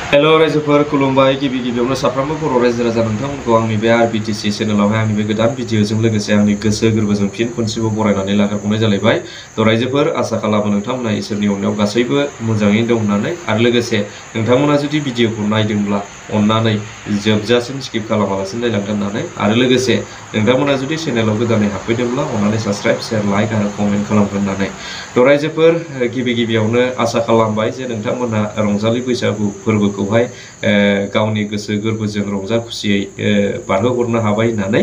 Hello रायजोफोर खुलुमबाय गिबि गिबियावनो साफ्रोमबो बर' रायजो राजा नोंथांमोनखौ आंनि बे आरबिटिसि चेनेलावहाय आंनि बे गोदान भिडिअजों लोगोसे आंनि गोसो गोरबोजों फिन खनसेबाव बरायनानै लाग्रोबावनाय जालायबाय। थ' रायजोफोर आसा खालामो नोंथांमोना इसोरनि अननायाव गासैबो मोजाङैनो दं होननानै आरो लोगोसे नोंथांमोना जुदि भिडिअखौ नायदोंब्ला अन्नानै जोबजासिम स्किप खालामालासिनो नायलांगोन होननानै आरो लोगोसे नोंथांमोना जुदि चेनेलाव गोदानै हाबफैदोंब्ला अन्नानै साबस्क्राइब शेयार लाइक आरो कमेन्ट खालामगोन होननानै। थ' रायजोफोर गिबि गिबियावनो आसा खालामबाय जे नोंथांमोना रंजालि बैसागु फोरबोखौहाय गावनि गोसो गोरबोजों रंजा खुसियै बारहोहरनो हाबाय होननानै।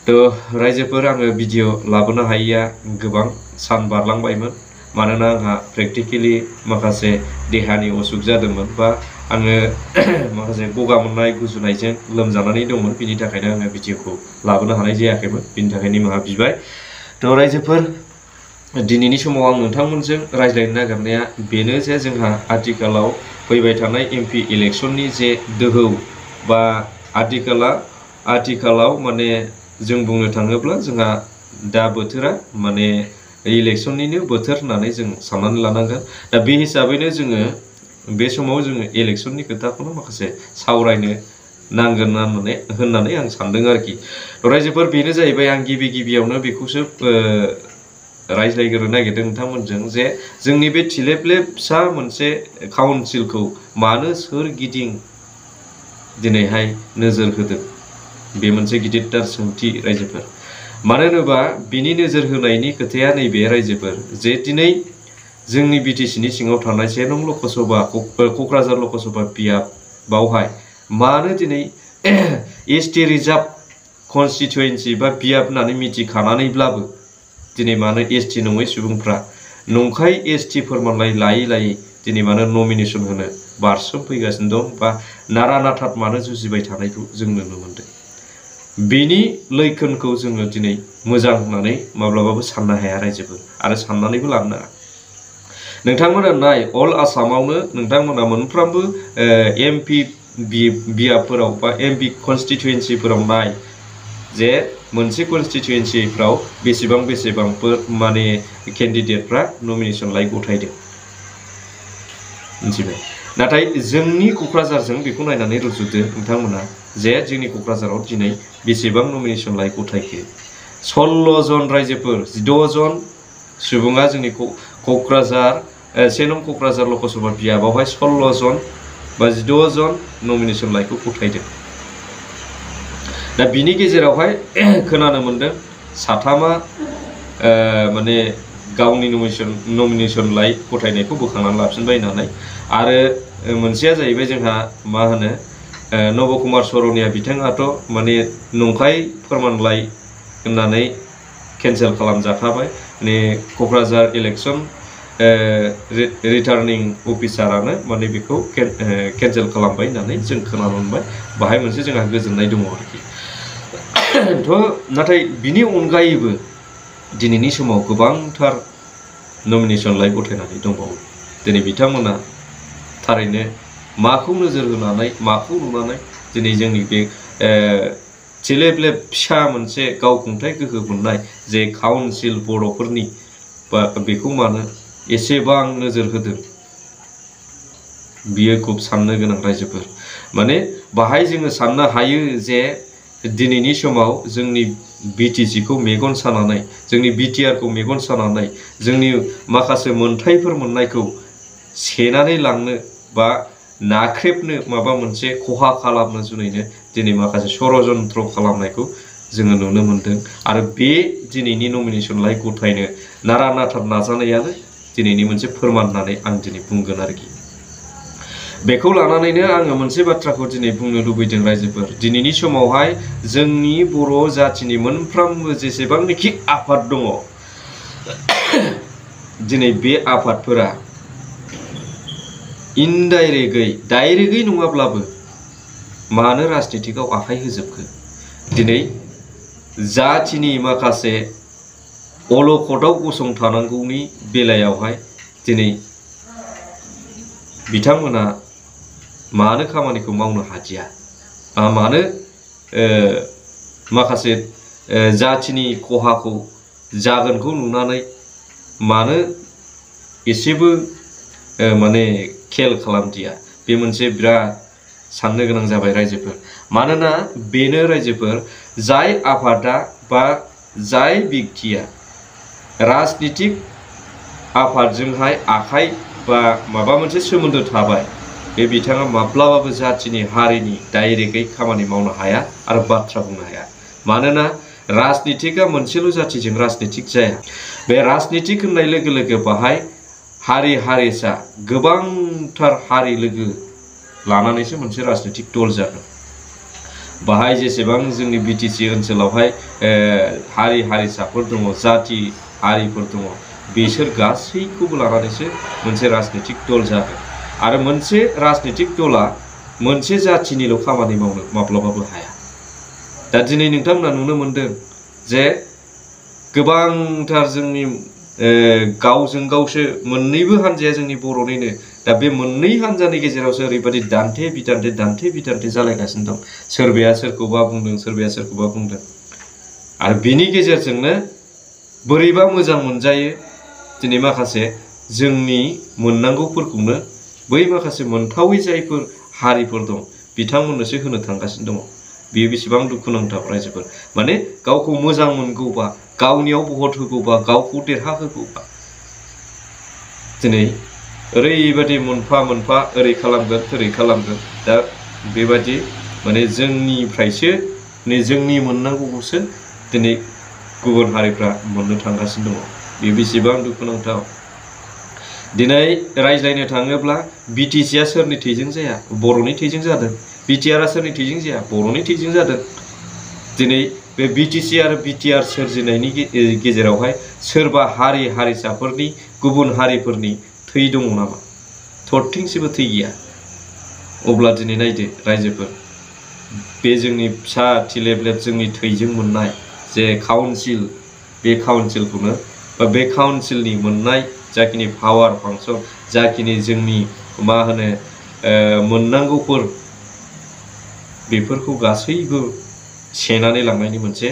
थ' रायजोफोर आङो भिडिअ लाबोनो हायैया गोबां सान बारलांबायमोन मानोना आंहा प्रेक्टिकेलि माखासे देहानि असुख जादोंमोन बा आङो माखासे गगा मोननाय गुजुनायजों लोमजानानै दंमोन, बिनि थाखायनो आङो भिडिअखौ लाबोनो हानाय जायाखैमोन, बिनि थाखाय निमाहा बिबाय। थ' रायजोफोर दिनैनि समाव आं नोंथांमोनजों रायज्लायनो नागिरनाया बेनो जे जोंहा आथिखालाव फैबाय थानाय एमपि इलेक्सननि जे दोहौ बा आथिखालाव माने जों बुंनो थाङोब्ला जोंहा दा बोथोरा माने इलेक्सननिनो बोथोर होननानै जों साननानै लानांगोन। दा बे हिसाबैनो जोङो बे समाव जोङो इलेक्सननि खोथाखौनो माखासे सावरायनो नांगोन होननानै आं सानदों आरोखि। रायजोफोर बेनो जाहैबाय आं गिबियावनो बेखौसो रायज्लायग्रोनो नागिरदों नोंथांमोनजों जे जोंनि बे थिलेबलेब फिसा मोनसे काउन्सिलखौ मानो सोरगिदिं दिनैहाय नोजोर होदों, बे मोनसे गिदिरथार सोंथि रायजोफोर। मानो होनोबा बिनि नोजोर होनायनि खोथाया नैबे रायजोफोर जे दिनै जोंनि बिटिसिनि सिङाव थानाय 1 नं लकसभा क'क्राझार लकसभा बियाबावहाय मानो दिनै एसटि रिजार्भ कनस्टिटुवेन्सि बा बियाब होननानै मिथिखानानैब्लाबो दिनै मानो एसटि नङै सुबुंफ्रा नंखाय एसटि फोरमानलाइ लायै दिनै मानो नमिनेसन होनो बारसोमफैगासिनो दं बा नारा नाथार मानो जुजिबाय थानायखौ जों नुनो मोनदों। बेनि लैखोनखौ जोङो दिनै मोजां होननानै माब्लाबाबो साननो हाया रायजोफोर, आरो साननानैबो लानो नाङा। नोंथांमोना नाय अल आसामावनो नोंथांमोना मोनफ्रोमबो एमपि बियाबफोराव बा एमपि कनस्टिटुवेन्सिफोराव नाय जे मोनसे कनस्टिटुवेन्सिफ्राव बेसेबांफोर माने केन्डिडेटफ्रा नमिनेसन लाइ गथायदों मिथिबाय। नाथाय जोंनि क'क्राझारजों बेखौ नायनानै रुजुदो नोंथांमोना जे जोंनि क'क्राझाराव दिनै बेसेबां नमिनेसन लाइ गथायखो। 16 जन रायजोफोर, 16 जन सुबुङा जोंनि क'क्राझार 1 नं क'क्राझार लकसभा बियाबावहाय 16 जन बा 16 जन नमिनेसन लाइखौ गथायदों। दा बिनि गेजेरावहाय खोनानो मोनदों 3 माने गावनि नमिनेसन लाइ गथायनायखौ बोखांनानै लाफिनबाय होननानै। आरो मोनसेया जाहैबाय जोंहा मा होनो नब कुमार सरनिया बिथाङाथ' माने नंखाय फोरमानलाइ होननानै केन्सेल खालामजाखाबाय। माने क'क्राझार इलेक्सन रिटार्निं अफिसारानो माने बेखौ केन्सेल खालामबाय होननानै जों खोनानो मोनबाय। बाहाय मोनसे जोंहा गोजोननाय दङ आरोखि। नाथाय बिनि अनगायैबो दिनैनि समाव गोबांथार नमिनेसन लाइ गथायनानै दंबावो। दिनै बिथांमोना थारैनो माखौ नोजोर होनानै माखौ नुनानै दिनै जोंनि बे थिलेबलेब फिसा मोनसे गावखुंथाय गोहो मोननाय जे काउन्सिल बर'फोरनि बा बेखौ मानो एसेबां नोजोर होदों, बियो खुब साननो गोनां रायजोफोर। माने बाहाय जोङो साननो हायो जे दिनैनि समाव जोंनि बिटिसिखौ मेगन सानानै, जोंनि बिटिआरखौ मेगन सानानै जोंनि माखासे मोनथायफोर मोननायखौ सेनानै लांनो बा नाख्रेबनो माबा मोनसे खहा खालामनो जुनैनो दिनै माखासे षड़यन्त्र खालामनायखौ जोङो नुनो मोनदों। आरो बे दिनैनि नमिनेसन लाइ गथायनो नारा नाथार नाजानायानो दिनैनि मोनसे फोरमान होननानै आं दिनै बुंगोन आरोखि। बेखौ लानानैनो आङो मोनसे बाथ्राखौ दिनै बुंनो लुबैदों रायजोफोर। दिनैनि समावहाय जोंनि बर' जाथिनि मोनफ्रोमबो जेसेबांनाखि आफाद दङ, दिनै बे आफादफोरा डाइरेक्टै नङाब्लाबो मानो राजनितिकआव आखाइ होजोबखो। दिनै जाथिनि माखासे अलखदाव गसंथानांगौनि बेलायावहाय दिनै बिथांमोना मानो खामानिखौ मावनो हादिया, मानो माखासे जाथिनि खहाखौ जागोनखौ नुनानै मानो एसेबो माने खेल खालामदिया, बे मोनसे बिराद साननो गोनां जाबाय रायजोफोर। मानोना बेनो रायजोफोर जाय आफादा बा जाय व्यक्तिया राजनितिक आफादजोंहाय आखाइ बा माबा मोनसे सोमोन्दो थाबाय, बे बिथाङा माब्लाबाबो जाथिनि हारिनि डाइरेक्टयै खामानि मावनो हाया आरो बाथ्रा बुंनो हाया। मानोना राजनितिकआ मोनसेल' जातिजों राजनितिक जाया। बे राजनितिक होननाय लोगो लोगो बाहाय हारि हारिसा गोबांथार हारि लोगो लानानैसो मोनसे राजनितिक दल जागोन। बाहाय जेसेबां जोंनि बिटिसि ओनसोलावहाय हारि हारिसाफोर दङ, जाति हारिफोर दङ, बिसोर गासैखौबो लानानैसो मोनसे राजनितिक दल जागोन। आरो मोनसे राजनितिक दला मोनसे जातिनिल' खामानि मावनो माब्लाबाबो हाया। दा दिनै नोंथांमोना नुनो मोनदों जे गोबांथार जोंनि गावजों गावसो मोननैबो हान्जाया जोंनि बर'निनो, दा बे मोननै हान्जानि गेजेरावसो ओरैबायदि दान्थे बिदान्थे जालायगासिनो दं। सोरबाया सोरखौबा बुंदों, सोरबाया सोरखौबा बुंदों। आरो बिनि गेजेरजोंनो बोरैबा मोजां मोनजायो दिनै माखासे जोंनि मोननांगौफोरखौनो बै माखासे मोनथावै जायफोर हारिफोर दं बिथांमोननोसो होनो थांगासिनो दङ। बेयो बेसेबां दुखुनांथाव रायजोफोर। माने गावखौ मोजां मोनगौबा, गावनियाव भट होगौबा, गावखौ देरहाहोगौबा दिनै ओरैबायदि मोनफा मोनफा ओरै खालामगोन थोरै खालामगोन। दा बेबादि माने जोंनिफ्रायसो जोंनि मोननांगौखौसो दिनै गुबुन हारिफ्रा मोननो थांगासिनो दङ। बेयो बेसेबां दुखुनांथाव। दिनै रायज्लायनो थाङोब्ला बिटिसिआ सोरनि थैजों जाया? बर'नि थैजों जादों। बिटिआरआ सोरनि थैजों जाया? बर'नि थैजों जादों। दिनै बे बिटिसि आरो बिटिआर सोरजिनायनि गेजेरावहाय सोरबा हारि हारिसाफोरनि, गुबुन हारिफोरनि थै दङ नामा? थरथिंसेबो थै गैया। अब्ला दिनै नायदो रायजोफोर, बे जोंनि फिसा थिलेबलेब जोंनि थैजों मोननाय जे काउन्सिल, बे काउन्सिलखौनो बा बे काउन्सिलनि मोननाय जाखिनि पावार फांसन, जाखिनि जोंनि मा होनो मोननांगौफोर, बेफोरखौ गासैबो सेनानै लांनायनि मोनसे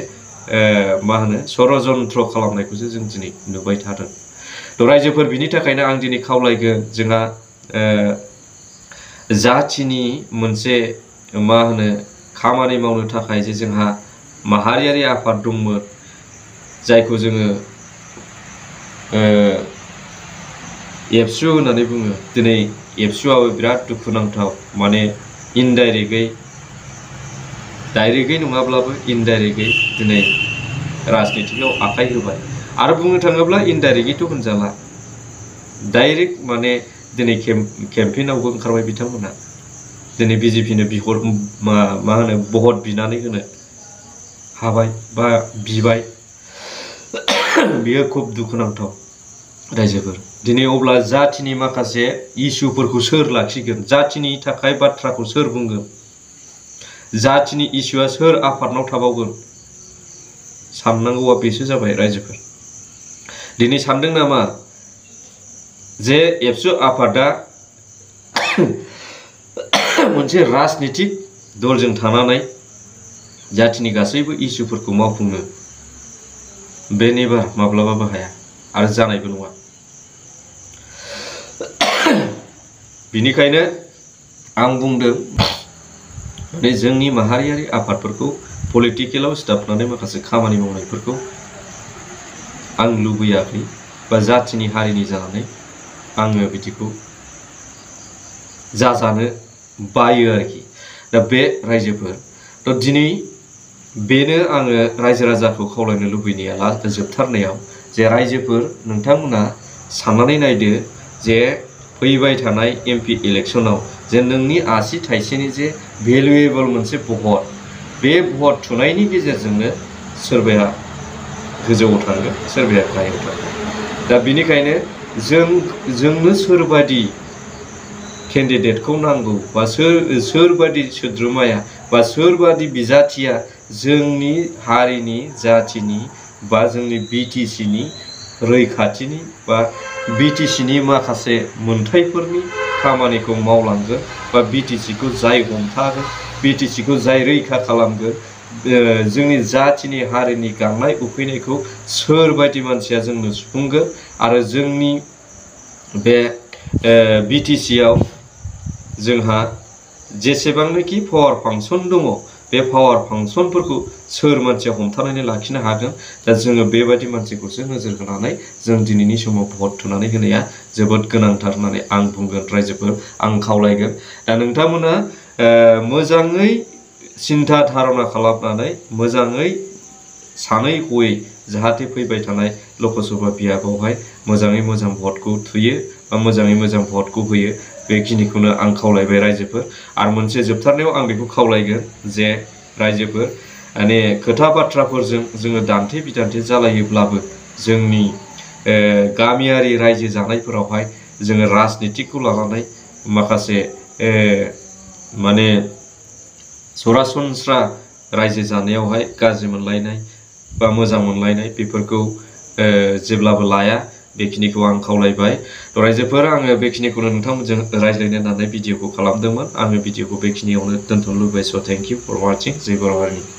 मा होनो षड़यन्त्र खालामनायखौसो जों दिनै नुबाय थादों। थ' रायजोफोर, बिनि थाखायनो आं दिनै खावलायगोन, जोंहा जाथिनि मोनसे मा होनो खामानि मावनो थाखाय जे जोंहा माहारियारि आफाद दंमोन, जायखौ जोङो एबसु होननानै बुङो। दिनै एबसुआबो बिराद दुखुनांथाव, माने इनडाइरेक्टयै, डाइरेक्टयै नङाब्लाबो इनडाइरेक्टयै दिनै राजनितिकआव आखाइ होबाय। आरो बुंनो थाङोब्ला इनडाइरेक्टयैथ' होनजाला, डाइरेक्ट माने दिनै केम्पेइनावबो ओंखारबाय बिथांमोनहा। दिनै बिजेपिनो मा होनो भट बिनानै होनो हाबाय बा बिबाय। बेयो खुब दुखुनांथाव रायजोफोर। दिनै अब्ला जातिनि माखासे इस्युफोरखौ सोर लाखिगोन? जातिनि थाखाय बाथ्राखौ सोर बुंगोन? जातिनि इस्युआ सोर आफादनाव थाबावगोन? साननांगौआ बेसो जाबाय रायजोफोर। दिनै सानदों नामा जे एबसु आफादा मोनसे राजनितिक दलजों थानानै जातिनि गासैबो इस्युफोरखौ मावफुंनो? बे नेभार, माब्लाबाबो हाया आरो जानायबो नङा। बिनिखायनो आं बुंदों, माने जोंनि माहारियारि आफादफोरखौ पलिटिकेलाव सिथाबनानै माखासे खामानि मावनायफोरखौ आं लुबैयाखै, बा जातिनि हारिनि जानानै आङो बिदिखौ जाजानो बायो आरोखि। दा बे रायजोफोर, थ' दिनै बेनो आङो रायजो राजाखौ खावलायनो लुबैनाया जोबथारनायाव, जे रायजोफोर नोंथांमोना साननानै नायदो जे फैबाय थानाय MP इलेक्सनाव जे नोंनि आसि थाइसेनि जे भेलुएबल मोनसे भट, बे भट थुनायनि गेजेरजोंनो सोरबाया गोजौआव थांगोन, सोरबाया गाहायाव थांगोन। दा बिनिखायनो जोंनो सोरबादि केन्डिडेटखौ नांगौ, बा सोरबादि सोद्रोमाया बा सोरबादि बिजाथिया जोंनि हारिनि, जातिनि बा जोंनि बिटिसिनि रैखाथिनि बा बिटिसिनि माखासे मोनथायफोरनि खामानिखौ मावलांगोन, बा बिटिसिखौ जाय हमथागोन, बिटिसिखौ जाय रैखा खालामगोन, जोंनि जातिनि हारिनि गांनाय उखैनायखौ सोरबायदि मानसिया जोंनो सुफुंगोन, आरो जोंनि बे बिटिसिआव जोंहा जेसेबांनाखि पावार फांसन दङ बे पावार फांसनफोरखौ सोर मानसिया हमथानानै लाखिनो हागोन दा जोङो बेबायदि मानसिखौसो नोजोर होनानै जों दिनैनि समाव भट थुनानै होनाया जोबोद गोनांथार होननानै आं बुंगोन रायजोफोर आं खावलायगोन दा नोंथांमोना मोजाङै सिन्था धारना खालामनानै मोजाङै सानै हयै जाहाथे फैबाय थानाय लकसभा बियाबावहाय मोजाङै मोजां भटखौ थुयो बा मोजाङै मोजां भटखौ होयो बेखिनिखौनो आं खावलायबाय रायजोफोर आरो मोनसे जोबथारनायाव आं बेखौ खावलायगोन जे रायजोफोर माने खोथा बाथ्राफोरजों जोङो दान्थे बिदान्थे जालायोब्लाबो जोंनि गामियारि रायजो जानायफोरावहाय जोङो राजनितिकखौ लानानै माखासे माने सरासनस्रा रायजो जानायावहाय गाज्रि मोनलायनाय बा मोजां मोनलायनाय बेफोरखौ जेब्लाबो लाया बेखिनिखौ आं खावलायबाय रायजोफोर आङो बेखिनिखौनो नोंथांमोनजों रायज्लायनो होननानै भिडिअखौ खालामदोंमोन आङो भिडिअखौ बेखिनियावनो दोनथ'नो लुबैबाय स' थेंक इउ फर वाचिं जय बर' हारिनि